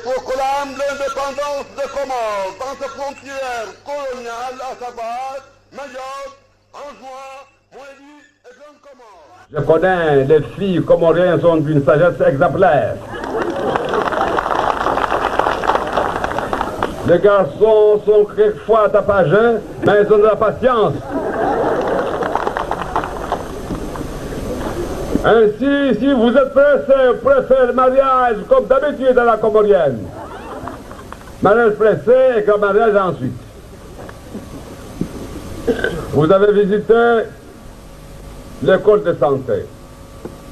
proclame l'indépendance des Comores dans ses frontières coloniales, à savoir Mayotte, Anjouan, Moélie et Grande Comore. Je connais les filles comoriennes sont d'une sagesse exemplaire. Les garçons sont quelquefois tapageux, mais ils ont de la patience. Ainsi, si vous êtes pressé, préférez le mariage comme d'habitude à la comorienne. Mariage pressé et grand mariage ensuite. Vous avez visité l'école de santé.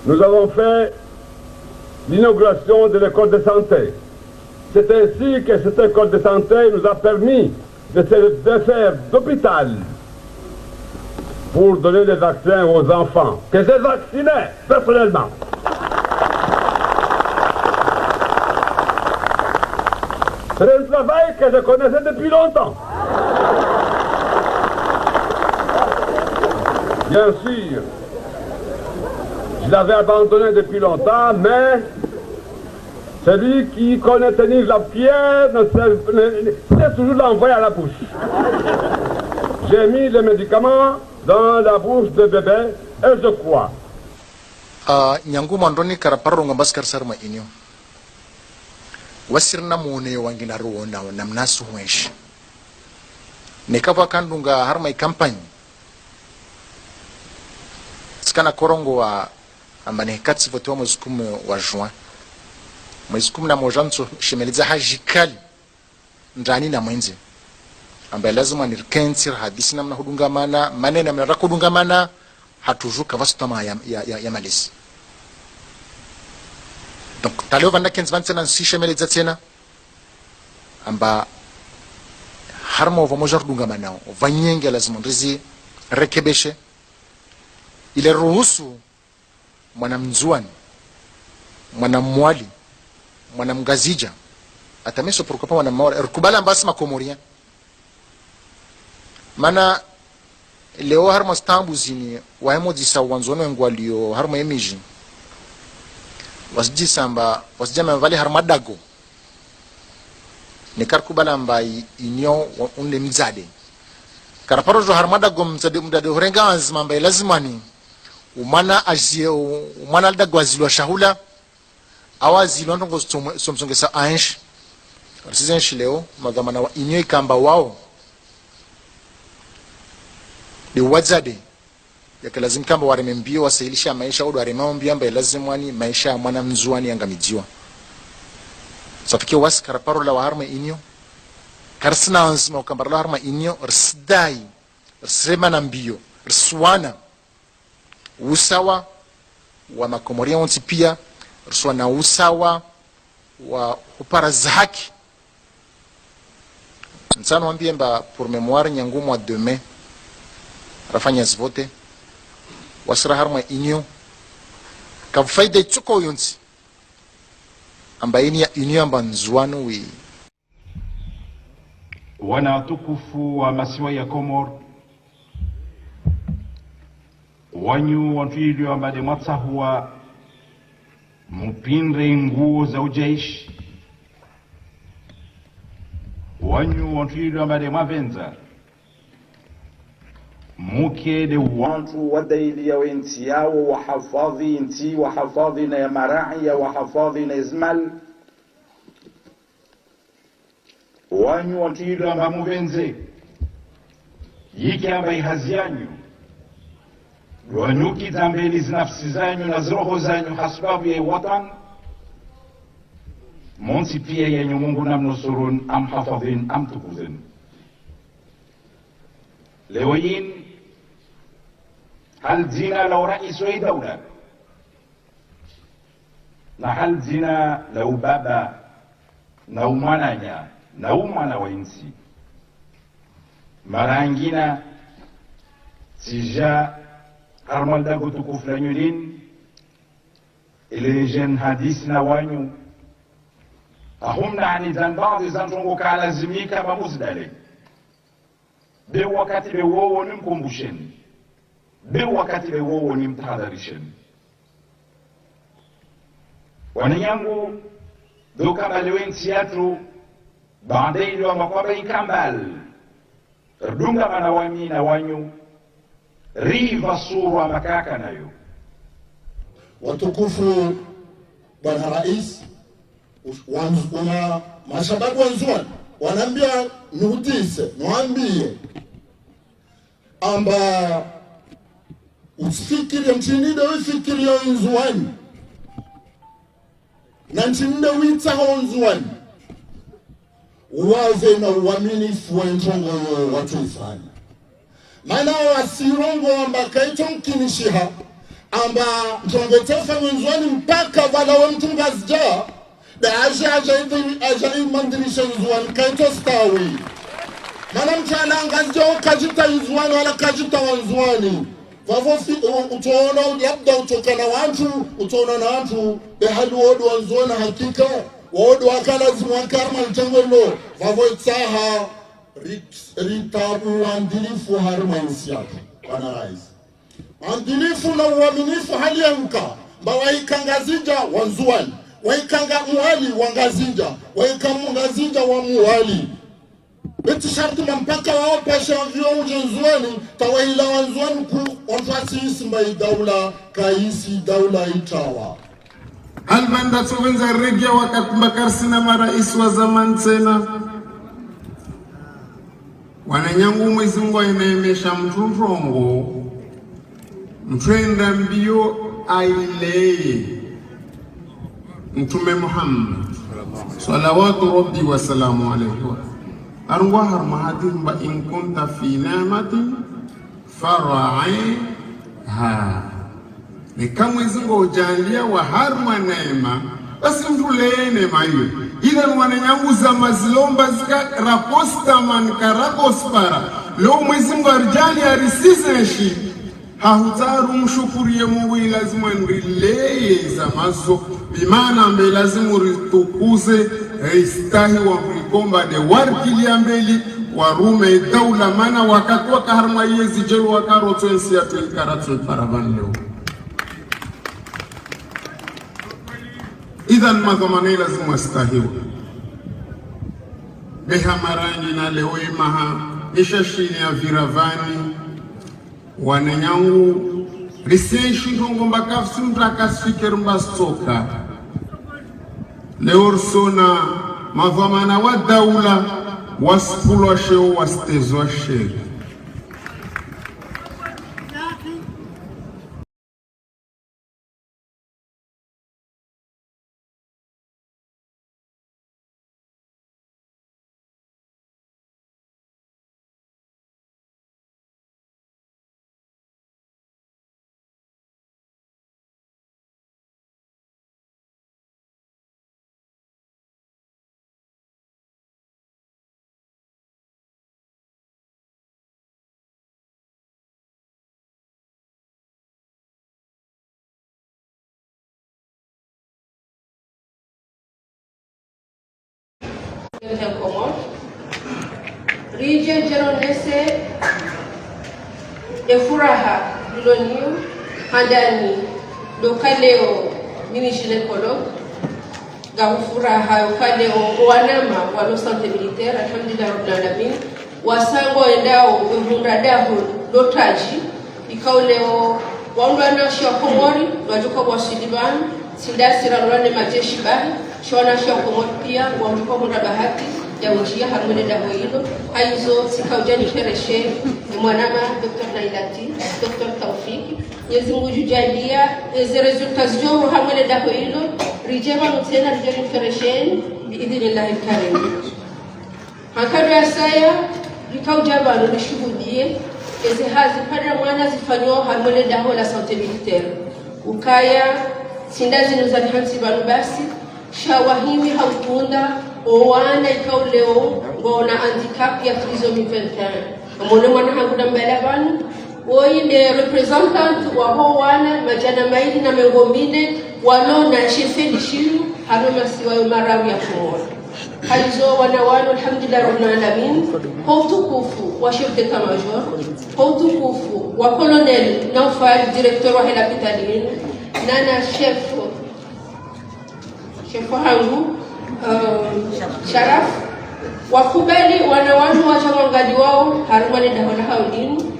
Nous avons fait l'inauguration de l'école de santé. C'est ainsi que cette école de santé nous a permis de faire d'hôpital pour donner des vaccins aux enfants, que j'ai vaccinés personnellement. C'est un travail que je connaissais depuis longtemps. Bien sûr, je l'avais abandonné depuis longtemps, mais celui qui connaît tenir la pierre sait toujours l'envoyer à la bouche. J'ai mis les médicaments dans la bouche de bébé et je crois. Nyangu mandoni karaparro ngabaskar sarma inyo. Wasirna mone wangina ruona namnasu wesh. Nekava kandunga harma campagne. Skana korongo wa ambane katsi voto mwezi 10 wa juin. Mwezi 10 na mojanzo shemeliza hajikali ndani na mwenzi. Ambaye lazima nirkensir hadisi namna hudungamana maneno namna kudungamana hatujuka vastama ya malisi. Donc taleo vanda kens vansena si shemeliza tena amba harmo vamojar dungamana vanyenge lazima ndizi rekebeshe ile ruhusu mwanamzuani mwanamwali mwanamgazija atameso prokopa mwanamwali rukubala mbasi makomoria mana leo harmo stambu zini wahemo disa wanzono ngwalio harmo emiji wasjisa mba wasjama vale harmadago ne karkubala mbai inyo unle mzade karaparojo harmadago mzade horenga azma mbai lazimani umana azie umana dagwazilwa shahula awazilwa ndongo somsongesa ansh arsizenshi leo magamana wa inyo ikamba wao de wazade yakalazim kamba waremembio wasailisha maisha au waremambio ambaye lazimwani maisha ya mwana mzuani angamijiwa safike was karaparo la harma inyo karsna ansma ukambara la harma inyo rsdai rsema na mbio rswana usawa wa makomoria wonti pia rswana usawa wa upara zaki nsano ambie mba pour mémoire nyangu mois de mai rafanya zvote wasra harma inyo ka faida tsuko yonsi ambaini ya inyo amba nzuano wi wana tukufu wa masiwa ya Komor wanyu wanfilio ambade matsahua mupinre nguo za ujaishi wanyu wanfilio ambade mavenza muke de wantu wadaili ya wenti yao wahafadhi inti wahafadhi na ya marai ya wahafadhi na izmal wanyu wantuilu amba muvenze yiki amba ihazi yanyu wanyuki zambeli zinafsi zanyu na zroho zanyu hasbabu ya watan monsi pia yenyu Mungu namnusurun am hafadhin am tukuzin leo yin هل زنا لو رئيس أي دولة هل زنا لو بابا لو منايا لو منا وينسي مرانجينا سجا أرمال داغو تكوف لنيولين إلي جن حديثنا وانيو أهم نعني زن بعض زن تنغو كالا زميكا بمزدالي بي وقت بي وو نمكم بوشين be wakati wewo ni mtahadharisheni. Wananyangu doka balewen siatu bandei wa makwaba ikambal rdunga manawami na wanyu riva surwa makaka nayo. Watukufu Bwana Rais, wana mashababu wanzuani wanaambia nihutise niwaambie amba usifikirie mchinide wifikirie nzuani na mchinide witaho nzuani uwaze na uaminifu wa ntongo watu ifanya maana wasirongo amba kaito mkinishiha amba ntongo tefa nzuani mpaka wala wa mtungazja da aja imandirisha nzuani kaito stawi mana mchana angazja ukajita nzuani wala kajita wanzuani vavo utaona labda utokana watu utaona na watu behali wodu wanzuani hakika wodu wakalazimu wakarma mtengolo vavo itaha ritabu wandilifu harma insiatu Bwana Rais wandilifu na uaminifu hali ya mka mba waikangazija wanzuani waikanga muhali wangazinja waikamungazinja wa muhali beti sharti mpaka wao pasha vyo ujenzuani tawahila wanzuani ku onfasi isimba daula kaisi daula itawa Albanda tuwenza regia wakakumbakar sina marais wa zaman tena wananyangu Mwenyezi Mungu ainaemesha mtunrongo mtwenda mbio aileye Mtume Muhammad salawatu rabbi wa salamu alayhi arwa harma hadin ba in kunta fi ni'matin fara'iha ni kama Mwenyezi Mungu ujalia wa harma neema basi mtulee neema hiyo ila wananyangu za mazilomba zika raposta man karapospara leo Mwenyezi Mungu arjali arisizeshi hahutaru mshukurie Mungu lazima ndilee za mazo bimana ambe lazima ritukuze istahi wa mkomba de warkili ambeli warume daula mana wakatwa kaharma yezi jeru wakaroto ensi ya tuikaratu paravan leo idhan madhamani lazima istahiwa beha marangi na leo imaha ishashini ya viravani wananyangu risenshi ndongo mbakafsi mtakasifikir mbastoka leo sona madhamana wa daula waspulwa sheo wastezwa sheri Region Jeronese efuraha biloniu handani dokaleo mini-gynécologue gafuraha ukaleo wanama walo santé militaire alhamdulillah rabbil alamin wasango endao uhundadahu lotaji ikauleo waundwana shia komori wajuka wasiliban sindasira lwane majeshi bahi shona shia komori pia wajuka munda bahati ya ujia harmone daho hilo haizo sikaujani shereshe mwanama Dr. Nailati Dr. Taufiki Mwenyezi Mungu jujalia eze resultats joro harmone daho hilo rijema mutena rijeni shereshe biidhnillahi karim hakado ya saya likaujaba alo nishuhudie eze hazi pada mwana zifanyo harmone daho la santé militaire ukaya sindazi nuzani hansi banu basi shawahimi haukunda owana ikauleo ngona handicap ya trisomy 21 amone mwana hangu na mbele banu oyi ne representant wa ho wana majana maili na mengomine walo na chefe lishiru haruma siwa marawi ya kumona halizo wana wano alhamdulillah rabbil alamin kwa utukufu wa chef d'état major kwa utukufu wa colonel Naufal directeur wa hospitalini nana chef hangu Sharaf wakubali wanawanu wachamwangaji wao harumani dahola haudinu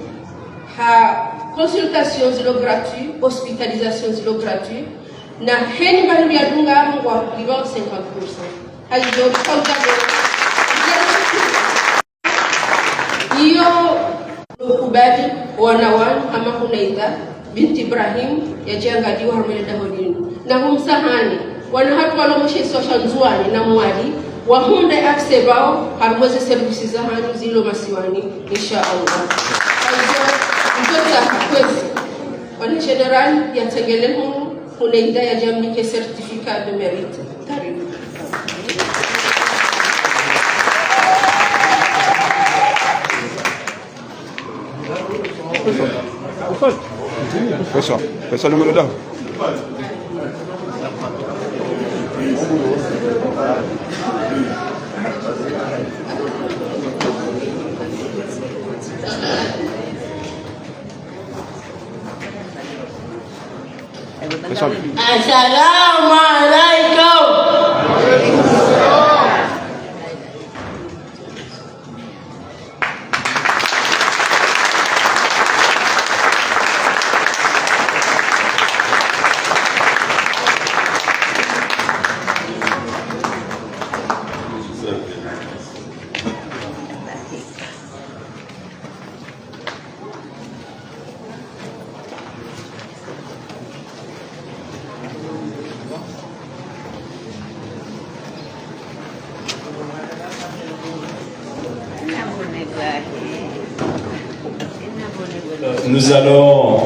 ha consultation zilo gratuit, hospitalisation zilo gratuit na heni mbali ya dunga mwa liban 50%. Hayo hiyo ukubali wanawanu ama kunaida binti Ibrahim ya jiangaji wa harumani dahodinu na humsahani wana hatu wala mwishe social nzuani na mwali wahunde akse bao harumweze servisi za hanyu zilo masiwani insha Allah. Mtoto kwezi wana general ya tengele hune ida ya jamni ke certificat de mérite. Karibu. Pessoal, número da. Assalamu alaikum. Nous allons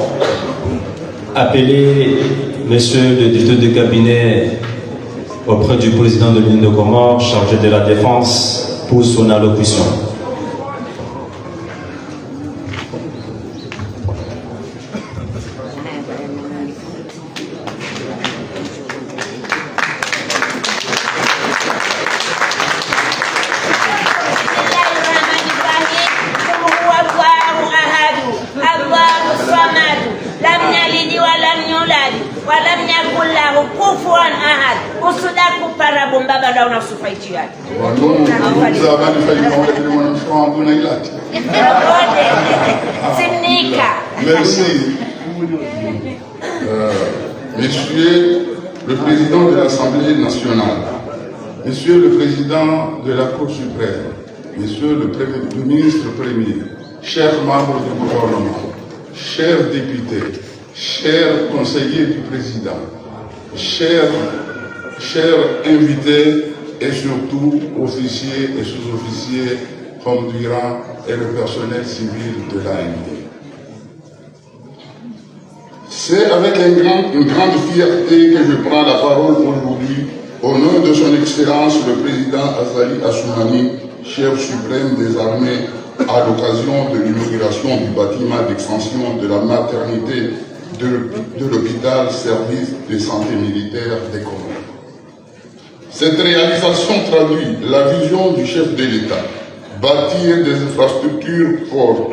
appeler Monsieur le directeur de cabinet auprès du président de l'Union de Comores chargé de la défense pour son allocution. Merci. Monsieur le Président de l'Assemblée nationale, Monsieur le Président de la Cour suprême, Monsieur le ministre premier, chers membres du gouvernement, chers députés, chers conseillers du Président, chers invités et surtout officiers et sous-officiers conduirants et le personnel civil de l'AMD. C'est avec une grande fierté que je prends la parole aujourd'hui au nom de son Excellence le Président Azali Assoumani, chef suprême des armées, à l'occasion de l'inauguration du bâtiment d'extension de la maternité de l'hôpital service de santé militaire des Comores. Cette réalisation traduit la vision du chef de l'État, bâtir des infrastructures fortes,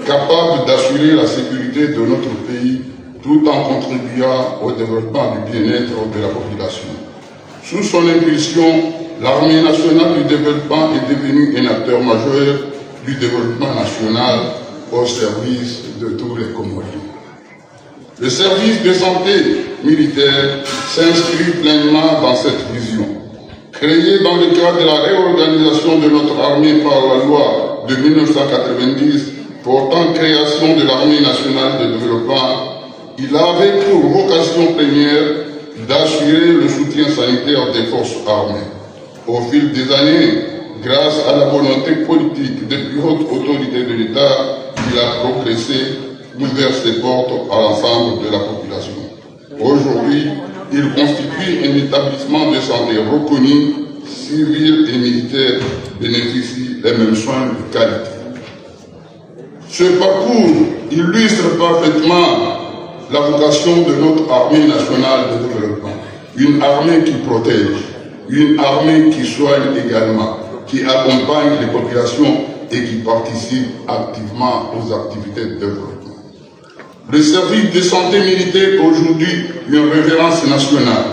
capables d'assurer la sécurité de notre pays tout en contribuant au développement du bien-être de la population. Sous son impulsion, l'armée nationale du développement est devenue un acteur majeur du développement national au service de tous les Comoriens. Le service de santé militaire s'inscrit pleinement dans cette vision. Créé dans le cadre de la réorganisation de notre armée par la loi de 1990 portant création de l'armée nationale de développement, il avait pour vocation première d'assurer le soutien sanitaire des forces armées. Au fil des années, grâce à la volonté politique des plus hautes autorités de l'État, il a progressé, ouvert ses portes à l'ensemble de la population. Aujourd'hui, il constitue un établissement de santé reconnu, civil et militaire bénéficient des mêmes soins de qualité. Ce parcours illustre parfaitement la vocation de notre armée nationale de développement. Une armée qui protège, une armée qui soigne également, qui accompagne les populations et qui participe activement aux activités de développement. Le service de santé militaire aujourd'hui une référence nationale.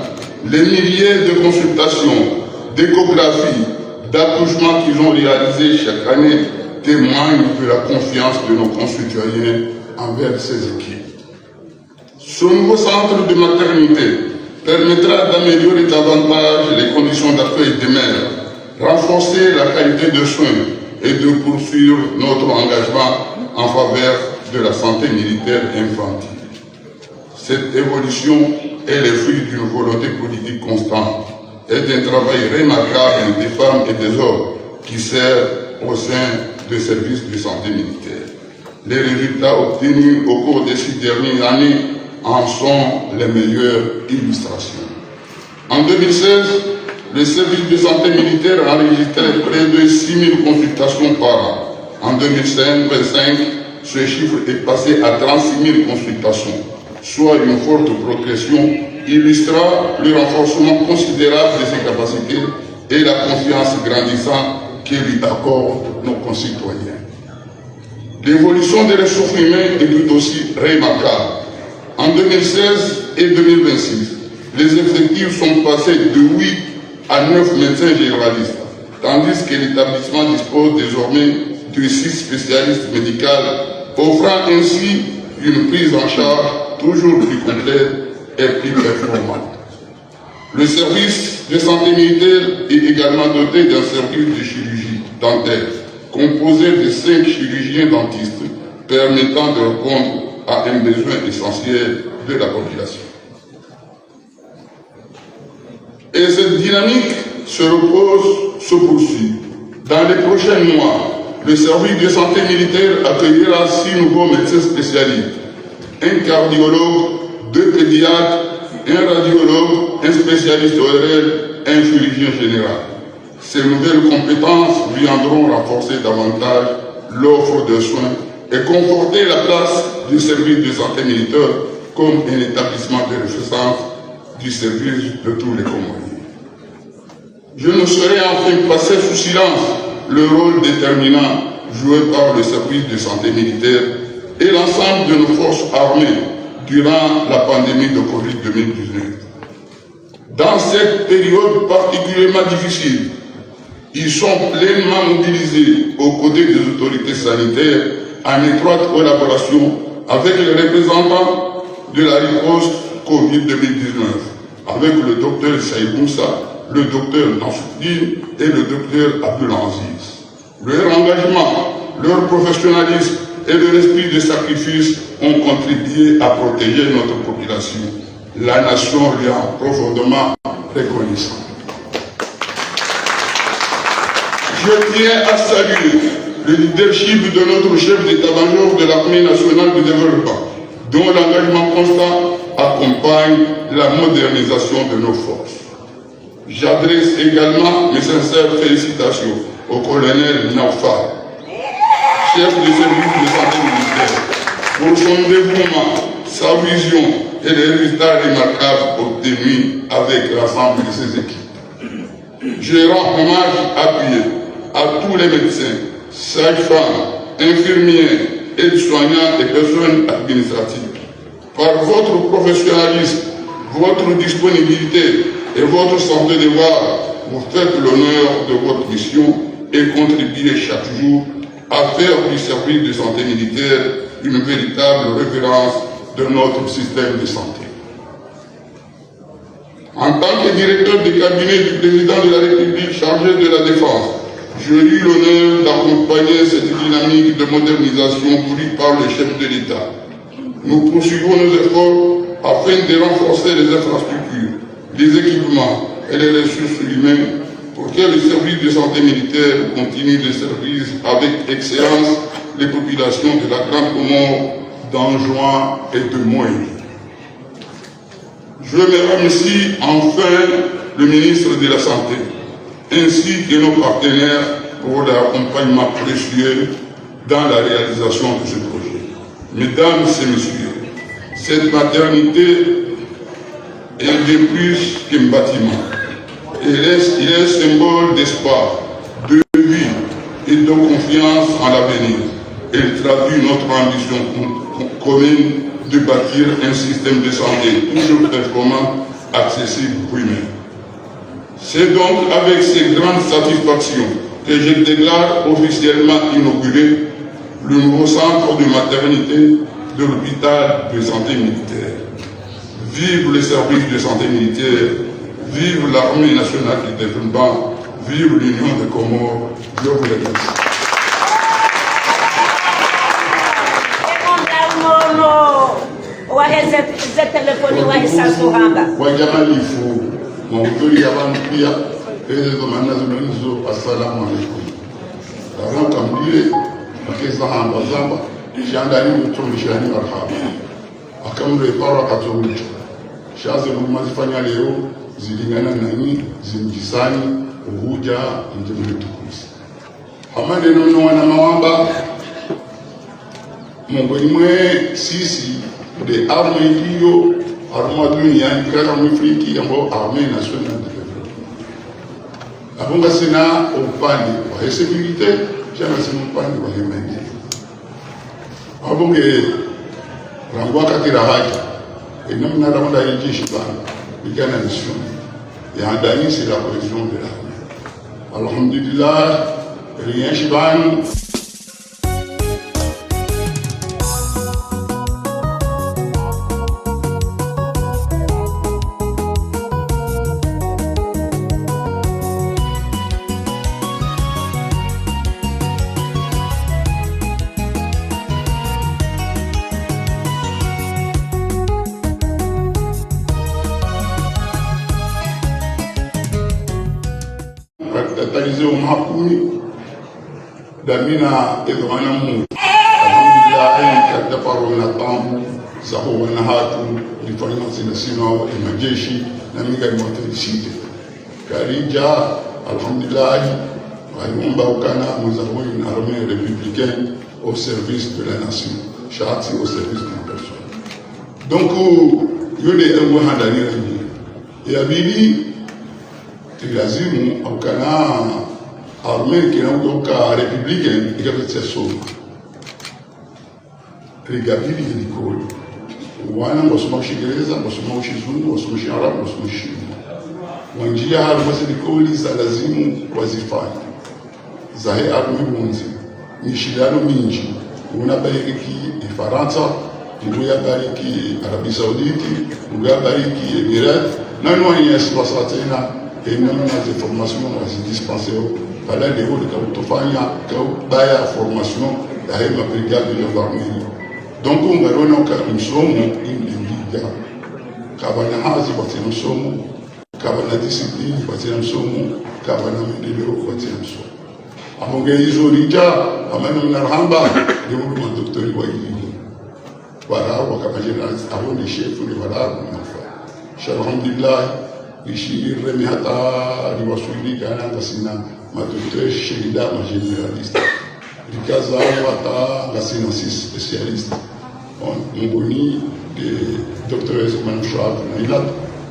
les milliers de consultations, d'échographies, d'accouchements qu'ils ont réalisés chaque année témoignent de la confiance de nos concitoyens envers ces équipes. Ce nouveau centre de maternité permettra d'améliorer davantage les conditions d'accueil des mères, renforcer la qualité de soins et de poursuivre notre engagement en faveur de la santé militaire infantile. Cette évolution est le fruit d'une volonté politique constante et d'un travail remarquable des femmes et des hommes qui servent au sein des services de santé militaire. Les résultats obtenus au cours des 6 dernières années en sont les meilleures illustrations. En 2016, le service de santé militaire a enregistré près de 6 000 consultations par an. En 2025, ce chiffre est passé à 36 000 consultations, soit une forte progression illustrant le renforcement considérable de ses capacités et la confiance grandissante que lui accordent nos concitoyens. L'évolution des ressources humaines est tout aussi remarquable. En 2016 et 2026, les effectifs sont passés de 8 à 9 médecins généralistes, tandis que l'établissement dispose désormais de 6 spécialistes médicaux, offrant ainsi une prise en charge toujours plus complète et plus performante. Le service de santé militaire est également doté d'un service de chirurgie dentaire, composé de 5 chirurgiens dentistes, permettant de répondre à un besoin essentiel de la population. Et cette dynamique se poursuit. Dans les prochains mois, le service de santé militaire accueillera 6 nouveaux médecins spécialistes, un cardiologue, 2 pédiatres, un radiologue, un spécialiste ORL, un chirurgien général. Ces nouvelles compétences viendront renforcer davantage l'offre de soins et conforter la place du service de santé militaire comme un établissement de référence du service de tous les Comoriens. Je ne saurais enfin passer sous silence le rôle déterminant joué par le service de santé militaire et l'ensemble de nos forces armées durant la pandémie de Covid-19. Dans cette période particulièrement difficile, ils sont pleinement mobilisés aux côtés des autorités sanitaires en étroite collaboration avec les représentants de la riposte Covid-2019, avec le docteur Saïd Moussa, le docteur Nansouddin et le docteur Abdul Aziz. Leur engagement, leur professionnalisme et leur esprit de sacrifice ont contribué à protéger notre population. La nation lui a profondément reconnaissant. Je tiens à saluer le leadership de notre chef d'état-major de l'Armée nationale de développement, dont l'engagement constant accompagne la modernisation de nos forces. J'adresse également mes sincères félicitations au colonel Naufal, chef du service de santé militaire, pour son dévouement, sa vision et les résultats remarquables obtenus avec l'ensemble de ses équipes. Je rends hommage appuyé à tous les médecins, sages-femmes, infirmiers, aides-soignants et personnes administratives. Par votre professionnalisme, votre disponibilité et votre sens de devoir, vous faites l'honneur de votre mission et contribuez chaque jour à faire du service de santé militaire une véritable référence de notre système de santé. En tant que directeur de cabinet du président de la République chargé de la défense, j'ai eu l'honneur d'accompagner cette dynamique de modernisation voulue par le chef de l'État. Nous poursuivons nos efforts afin de renforcer les infrastructures, les équipements et les ressources humaines pour que le service de santé militaire continue de servir avec excellence les populations de la Grande Comore, d'Anjouan et de Moïse. Je me remercie enfin le ministre de la Santé, ainsi que nos partenaires pour leur accompagnement précieux dans la réalisation de ce projet. Mesdames et messieurs, cette maternité est bien plus qu'un bâtiment. Il est symbole d'espoir, de vie et de confiance en l'avenir. Elle traduit notre ambition commune de bâtir un système de santé toujours performant accessible lui-même. C'est donc avec ces grandes satisfactions que je déclare officiellement inauguré le nouveau centre de maternité de l'hôpital de santé militaire. Vive le service de santé militaire, vive l'armée nationale du développement, vive l'Union des Comores. Je vous remercie. Wajamalifu maudhui ya bantu pia ezo manazulonizo assalamu alaikum taranka mbile akeza hamba zamba shandani mutumishani marhaba akamre para katolucho shaze numazifanya leo zilingana nani zimjisani uhuja njemle tukusi hamande nono wana mawamba mongoni mwe sisi de arme ndiyo arme duniani kala mwifriki ambayo arme national de développement abunga sina upande wa sécurité jana sina upande wa maendeleo abunge rangwa katira haja enamna ramonda yejeshi bana bigana mission ya ndani c'est la cohésion de l'armée alhamdulillah rien shibani. Talize umhakumi damina edwana mu alhamdulillah kadafaro na tambu sahu na hatu lifanya zinasino majeshi na miga motorisite karija alhamdulillah ayumba ukana muzawini na armée républicaine au service de la nation chati au service de la personne donc yule ewa handani ya bili lazimu aukana armée kinauka républicaine ikapita soma rigabili ilikoli wana wasoma Kiingereza wasoma Kizungu wasoma Kiarabu wasoma Kiswahili wanjia hapo zilikoli za lazimu wazifanye za armée munzi mishindano mingi unabariki Faransa ndio bariki Arabia Saoudite ndio bariki Emirates na ndio yasipasa tena et même des formations dispensées par là des hauts de Kautofania, Kaubaya formation, la Hema brigade de l'armée. Donc on va donner un somme in liga. Kabana hazi batino somme, kabana discipline batino somme, kabana medelo batino somme. Amonge hizo lija, amana mnarhamba, ndio mtu daktari wa hili. Wala wakabajina avant les chefs de wala mnafa. Alhamdulillah ishi remi hata liwasuli kana ngasina madokter shehida ma generaliste likaza hata ngasina si spécialiste on ngoni de docteurs manchab na ilad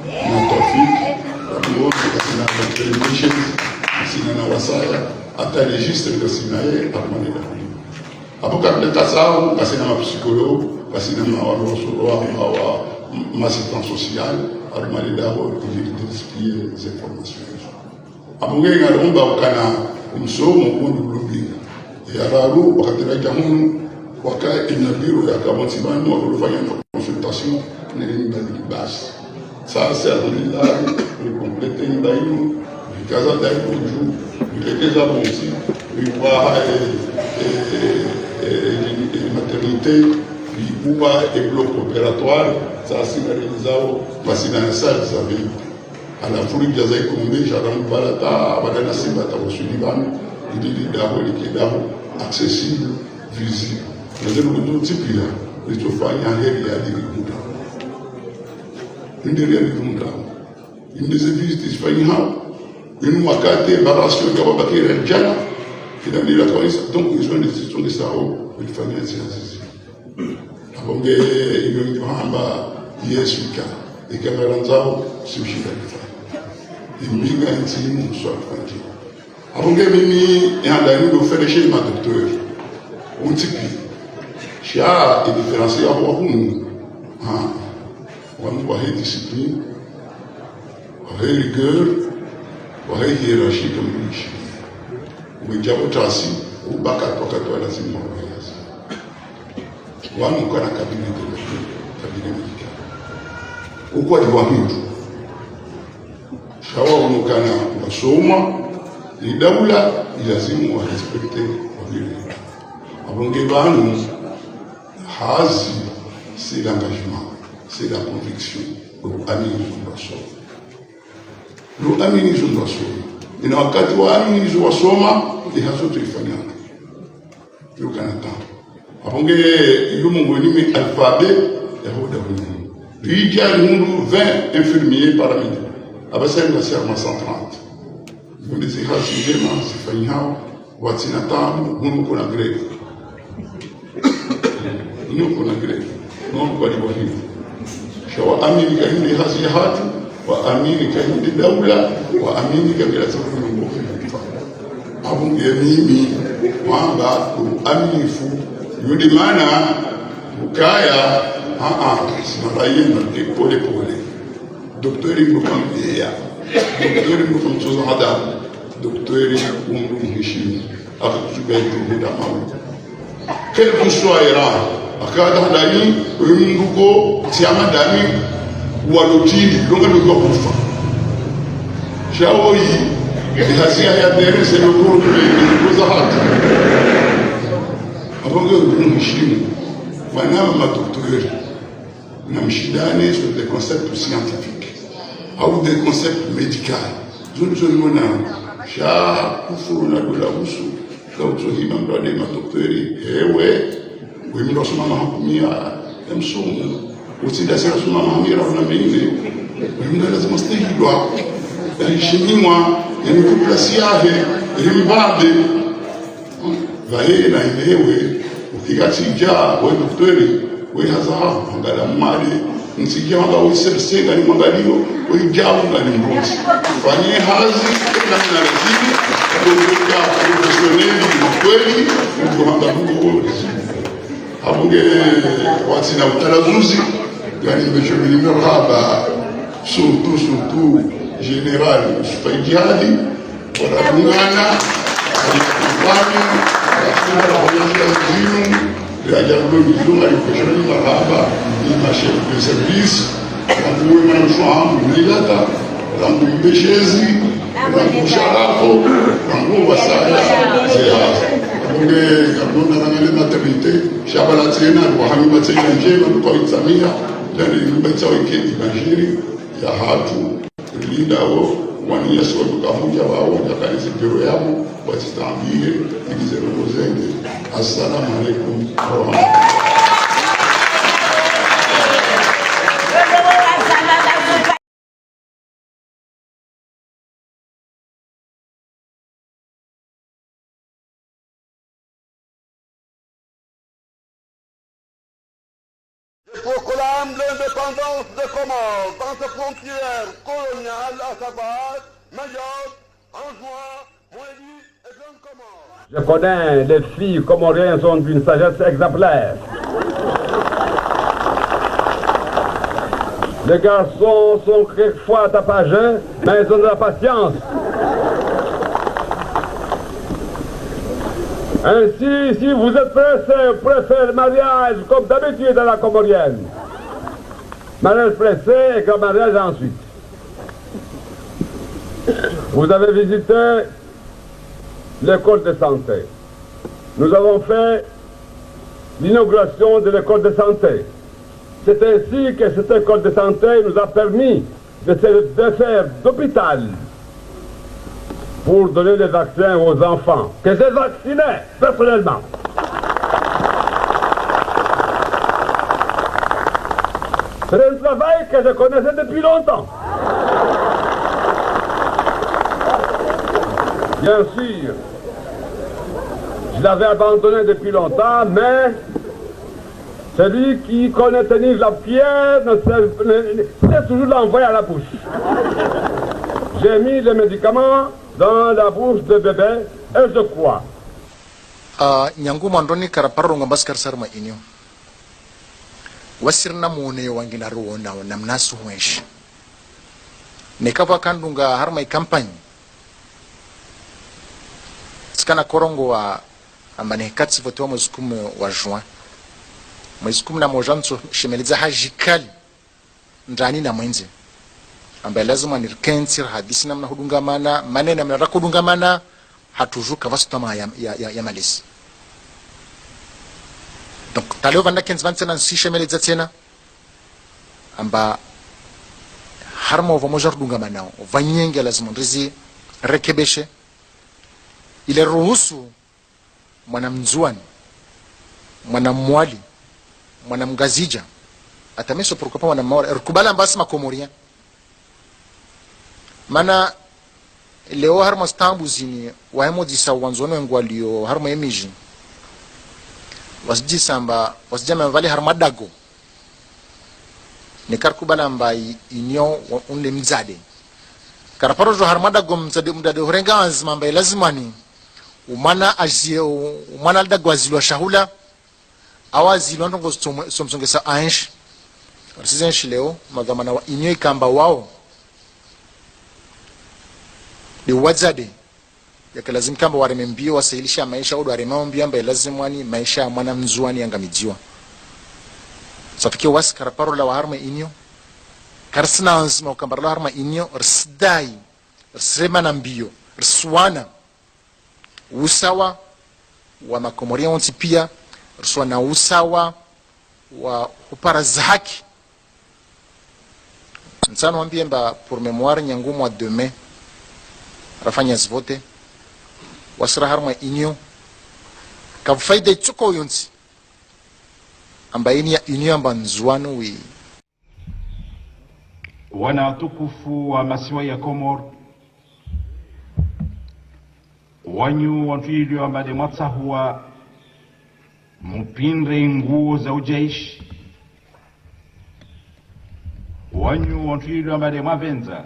na tofik ndio ngasina doctor ngasina na wasaya hata registre ngasina ye armanela hapo kabla tasao ngasina ma psychologue ngasina ma wa assistant social armali d'abord d'expliquer les informations abunge ngaromba ukana umsomo kundu blubinga yararu wakatira jamu waka inabiro ya kamotsibano wakufanya consultation nini ndani basi sasa alhamdulillah ni complete ndaino vikaza ndaiko juu vilekeza bonsi viwa maternité viwa et bloc opératoire ça sinalizao basina na salle za vie ala furi jaza ikombe jaram balata badana simba tawasuli bana ili daho likidaho accessible visible ndio ndio tipila litofanya heri ya dirikunda ndio dirikunda ndizo visite zifanya hapo une wakati barasio kwa bakira jana kila bila kanisa donc ils ont des de sao il fallait c'est abonge iyo hamba Yesu ka ikamera nzao simshika imbinga ntimu swafanje abonge mimi yanda ndio fellowship ma docteur untipi sha différencier wa hunu wa discipline wahe rigueur, wahe hiérarchie comme lui. Umejabu tasi, ubaka wakati wa lazima wayazi. Wanu kwa na kabine militari. Ukwa diwa hindu. Shawa unukana wasoma, ni daula, ilazimu wa respekte wa vile. Abonge banu, hazi, c'est l'engagement, c'est la conviction. Amini zundasoma. Lo amini zundasoma. Ina wakati wa amini zundasoma, ihazo tuifanyana. Yo kanata. Aponge yumo ngwenimi alphabet ya hoda hunu. Rija mundu 20 infirmiers par minute. Abasa ni serma 130. Yundizi hazi njema sifanyao watinatamu hunu kuna greve. Hunu kuna greve. Mungu kwa hivi. Shawa amini kahindi hazi ya hatu, wa amini kahindi daula, wa amini kabila sababu Mungu. Abunge mimi mwamba aminifu yudi mana ukaya sinaraye na pole pole. Doktori mkamdia, doktori mkamtuzada, doktori mheshimu, akatubaitu muda mawu. Quel que soit Iran, akada dani munduko tiama dani walotili longa ndo kufa. Shawo yi hasia ya dere se lokoro kwa hata. Abonge mheshimu wanama madoktori na mshidane sur des concepts scientifiques ou des concepts médicaux. Zoni mona sha kufuru na dola usu kwa hima mrade madoktori ewe wimdo soma mahakumia msumu usida sera soma mahamira na mengine wimdo lazima stahilwa heshimiwa yani kuplasi yake rimbabe vae na ilewe ukigachija we doktori we hazaha ngala mali nsijia wanga usersenga ni mwangalio we jawu ngani mbozi fanye hazi na lazima kutoka professionnel kweli kuhanga Mungu abunge watina utalazuzi yani mbeshobili mraba surtout général Faidjali wala mungana alifanya ya jambo mzungu alipeshoni maraba ni chef de service ambuwe manushamu milata rambu mbeshezi rambu sharafo rambu wasaya zeha bunge kabunda ngale maternité shabala tena wa hamima tena njema kwa itsamia ndani mbetsa wikendi bajiri ya hatu lidao wani yesu watukamuja wao kanisa biro yao wasitambie ikizero rozenge. Assalamu alaikum wa rahmatullahi. Je proclame l'indépendance des Comores dans ses frontières coloniales, à savoir Mayotte, Anjouan, Moélie et Grande Comore. Je connais les filles comoriennes sont d'une sagesse exemplaire. Les garçons sont quelquefois tapageux, mais ils ont de la patience. Ainsi, si vous êtes pressé pour faire le mariage comme d'habitude dans la comorienne, mariage pressé et grand mariage ensuite. Vous avez visité l'école de santé. Nous avons fait l'inauguration de l'école de santé. C'est ainsi que cette école de santé nous a permis de faire d'hôpital pour donner les vaccins aux enfants, que j'ai vacciné personnellement. C'est un travail que je connaissais depuis longtemps. Bien sûr, je l'avais abandonné depuis longtemps, mais celui qui connaît tenir la pierre sait toujours l'envoyer à la bouche. J'ai mis les médicaments dans la bouche de bébé et je crois. Nyangu mandoni karaparro ngabaskar sarma inyo. Wasirna mune wangina ruona namnasu wesh. nekava kandunga harma ikampani sikana korongo wa ambane katsi voto mwezi 10 wa juin mwezi 11 mtu shemeliza hajikali ndani na mwenze ambaye lazima nirkensi hadisi namna hudungamana maneno namna rakudungamana hatujuka vastama ya malisi. Donc taleo vanda kenzi vansena nsishemeliza tena amba harma uvamoja hudungamana vanyenge lazima ndizi rekebeshe ile ruhusu mwanamzuani mwanamwali mwanamgazija atameso pourquoi pas mwanamwali rukubala mbasi makomoria mana leo harma stambu zini wahemo disa wanzono ngwalio harma emiji wasjisa amba wasjama vale harma dago nikarkubala mbai inyo unle mzade karaparojo harma dago mzade horenga azma mbai lazimani umana azie umana dago azilwa shahula awazilwa ndongo somsongesa ansh rasizenshi leo madhamana wa inyo ikamba wao ni wazade yake lazim kamba waremembio wasailisha maisha odo waremambio ambaye lazimwani maisha mwana mzuani angamijiwa safikia wasi karaparo la harma inyo karsina anzima ukambara la harma inyo rsidai rsema na mbio rswana usawa wa makomoria onti pia rswana usawa wa uparaza haki nsano wambie mba pour mémoire nyangumu wa demain rafanya zvote wasira harma inyo kafaida chuko yonsi amba inia inyo amba nzuano wi wana tukufu wa masiwa ya Komor wanyu wantuilio amba de matsahuwa mpinre nguo za ujaishi wanyu wantuilio amba de mavenza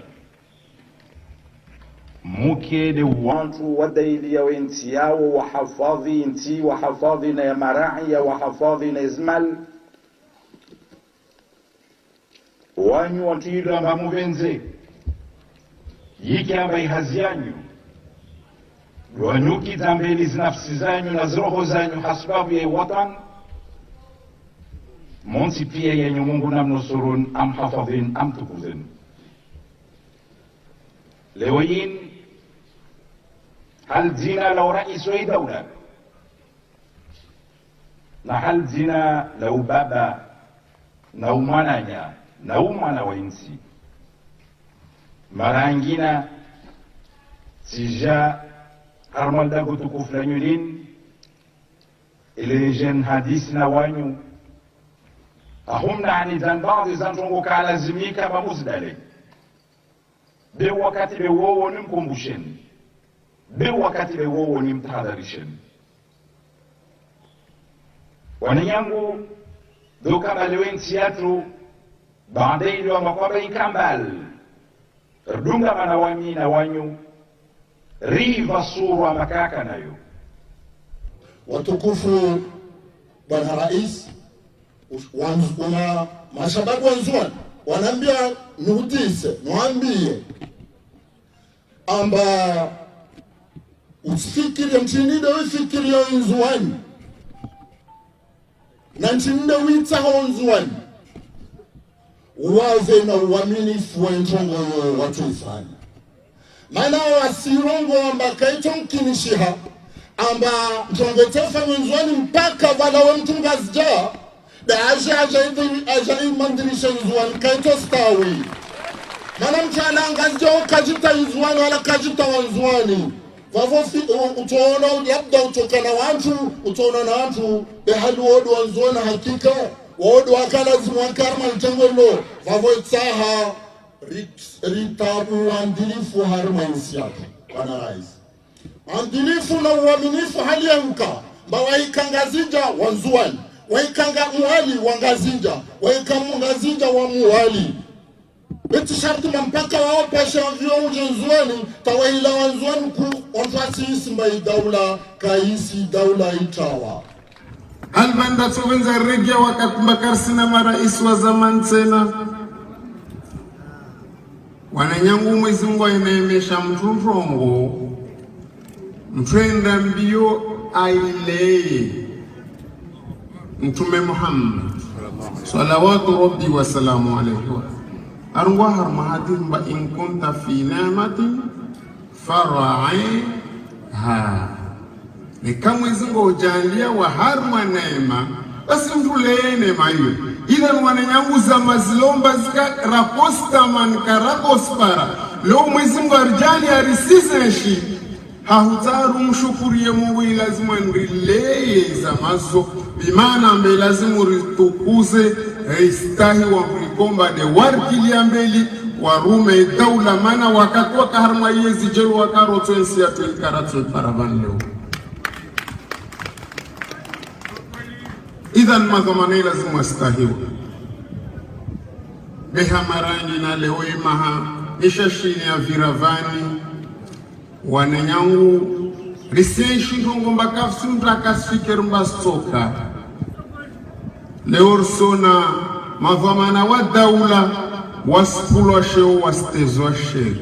muke de wantu wadaili ya wenti yao wahafadhi inti wahafadhi na ya marai wahafadhi na izmal wanyu wantuilio amba muvenze yiki amba ihazianyu wanyuki zambeli zinafsi zanyu na zroho zanyu hasbabu ya watan monsi pia yenye Mungu namnusurun am hafadhin am tukuzin lewayin hal zina lau rais wa dawla na hal zina lau baba na umwananya na umwana wa insi marangina sija harmal dagu tukuflanyulin ile jen hadis na wanyu ahumna ani zanbaadhi zantongo kalazimika mamuzdale be wakati be wowo nimkumbusheni be wakati be wowo nimtahadharisheni wanyangu doka balewensi yatu baadaye ndio makwamba ikambal rdunga manawami na wanyu riva sura makaka nayo watukufu bwana rais wana mashababu wanzuani wanaambia nuhutise mwambie amba usifikirie mchinide ufikirie nzuani na mchinide witaho nzuani waze na uaminifu wa ntongo watu ifani maana wasirongo amba kaito mkinishiha amba ntongo tefa nzuani mpaka wala wa mtunga zja da aja mandirisha nzuani kaito stawi mana mchana angazja ukajita nzuani wala kajita wanzuani vavo utaona labda utokana wantu utaona na wantu behalu wodu wanzuani hakika wodu wakalazimu wakarma mtengolo vavo itaha ritabu andilifu harma insiyato wana rais andilifu na uaminifu hali ya mka mba waikangazija wanzuani waikanga muhali wangazinja waikangazinja wa muhali beti sharti mpaka wao pasha vyo ujenzuani tawaila wanzuani ku onfasi isimba daula kaisi daula itawa albanda sovenza regia wakati mbakar sina marais wa zaman tena wananyangu Mwenyezi Mungu inaemesha mturongo mtwenda mbio aileye Mtume Muhammad salawatu rabbi wa salamu alayhi arwa harmahatin ba in kunta fi ni'matin fara'iha ni kama Mwenyezi Mungu ujalia wa harma neema basi mtuleye neema hiyo ila wananyangu za mazilomba zika raposta man karakospara leo Mwenyezi Mungu arjali arisizeshi hahutaru mshukurie Mungu lazima nrileye za mazo bimana mbe lazima ritukuze istahi wa mlikomba de warkilia mbeli warume daula mana wakatwa kaharma yezi jelu wakaroto ensi ya tuikaratso paravan leo idhan madhamane lazima istahiwa beha marangi na leo imaha ishashini ya viravani wananyangu risenshi ngomba kafsi mtakasiker mbastoka leorsona madhamana wa daula waspulwa sheo wastezwa sheri